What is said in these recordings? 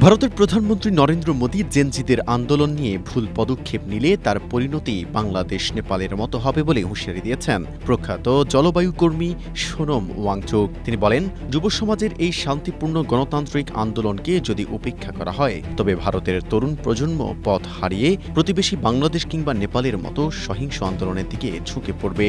ভারতের প্রধানমন্ত্রী নরেন্দ্র মোদী জেনজিদের আন্দোলন নিয়ে ভুল পদক্ষেপ নিলে তার পরিণতি বাংলাদেশ নেপালের মতো হবে বলে হুঁশিয়ারি দিয়েছেন প্রখ্যাত জলবায়ু কর্মী সোনম ওয়াংচুক। তিনি বলেন, যুব সমাজের এই শান্তিপূর্ণ গণতান্ত্রিক আন্দোলনকে যদি উপেক্ষা করা হয় তবে ভারতের তরুণ প্রজন্ম পথ হারিয়ে প্রতিবেশী বাংলাদেশ কিংবা নেপালের মতো সহিংস আন্দোলনের দিকে ঝুঁকে পড়বে।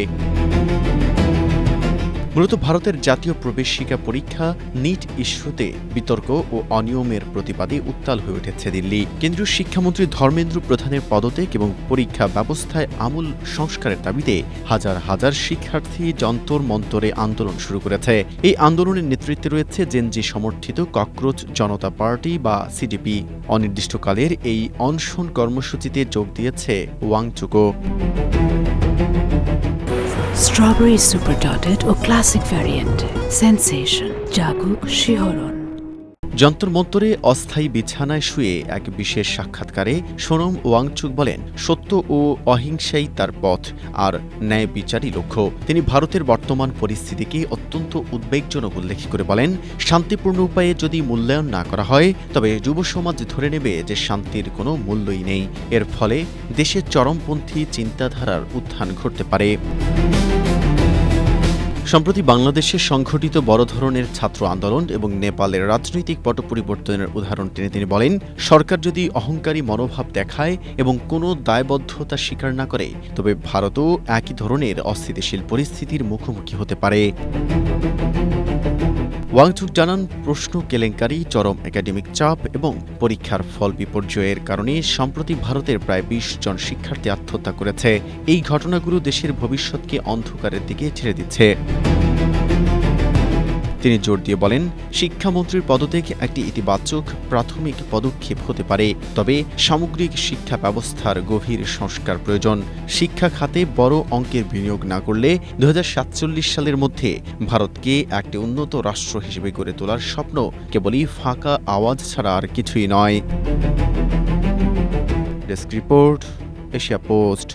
মূলত ভারতের জাতীয় প্রবেশিকা পরীক্ষা নিট ইস্যুতে বিতর্ক ও অনিয়মের প্রতিবাদে উত্তাল হয়ে উঠেছে দিল্লি। কেন্দ্রীয় শিক্ষামন্ত্রী ধর্মেন্দ্র প্রধানের পদত্যাগ এবং পরীক্ষা ব্যবস্থায় আমূল সংস্কারের দাবিতে হাজার হাজার শিক্ষার্থী যন্তর মন্তরে আন্দোলন শুরু করেছে। এই আন্দোলনের নেতৃত্বে রয়েছে জেনজি সমর্থিত ককরোচ জনতা পার্টি বা সিডিপি। অনির্দিষ্টকালের এই অনশন কর্মসূচিতে যোগ দিয়েছে ওয়াংচুকও। স্ট্রবেরি সুপার ডটেড ও ক্লাসিক ভ্যারিয়েন্টে সেন্সেশন জাগুক শিহরণ। যন্তর মন্তরে অস্থায়ী বিছানায় শুয়ে এক বিশেষ সাক্ষাৎকারে সোনম ওয়াংচুক বলেন, সত্য ও অহিংসাই তার পথ আর ন্যায় বিচারই লক্ষ্য। তিনি ভারতের বর্তমান পরিস্থিতিকে অত্যন্ত উদ্বেগজনক উল্লেখ করে বলেন, শান্তিপূর্ণ উপায়ে যদি মূল্যায়ন না করা হয় তবে যুব সমাজ ধরে নেবে যে শান্তির কোনো মূল্যই নেই। এর ফলে দেশের চরমপন্থী চিন্তাধারার উত্থান ঘটতে পারে। সম্প্রতি বাংলাদেশে সংঘটিত বড় ধরনের ছাত্র আন্দোলন এবং নেপালের রাজনৈতিক পট পরিবর্তনের উদাহরণ টেনে তিনি বলেন, সরকার যদি অহংকারী মনোভাব দেখায় এবং কোনো দায়বদ্ধতা স্বীকার না করে তবে ভারতও একই ধরনের অস্থিতিশীল পরিস্থিতির মুখোমুখি হতে পারে। ওয়াংচুক জানান, প্রশ্ন কেলেঙ্কারি, চরম একাডেমিক চাপ এবং পরীক্ষার ফল বিপর্যয়ের কারণে সম্প্রতি ভারতের প্রায় ২০ জন শিক্ষার্থী আত্মহত্যা করেছে। এই ঘটনাগুলো দেশের ভবিষ্যৎকে অন্ধকারের দিকে ছেড়ে দিচ্ছে। তিনি জোর দিয়ে বলেন, শিক্ষামন্ত্রীর পদত্যাগ একটি ইতিবাচক প্রাথমিক পদক্ষেপ হতে পারে, তবে সামগ্রিক শিক্ষা ব্যবস্থার গভীর সংস্কার প্রয়োজন। শিক্ষা খাতে বড় অঙ্কের বিনিয়োগ না করলে ২০৪৭ সালের মধ্যে ভারতকে একটি উন্নত রাষ্ট্র হিসেবে গড়ে তোলার স্বপ্ন কেবলই ফাঁকা আওয়াজ ছাড়া আর কিছুই নয়। Desk report, Asia post.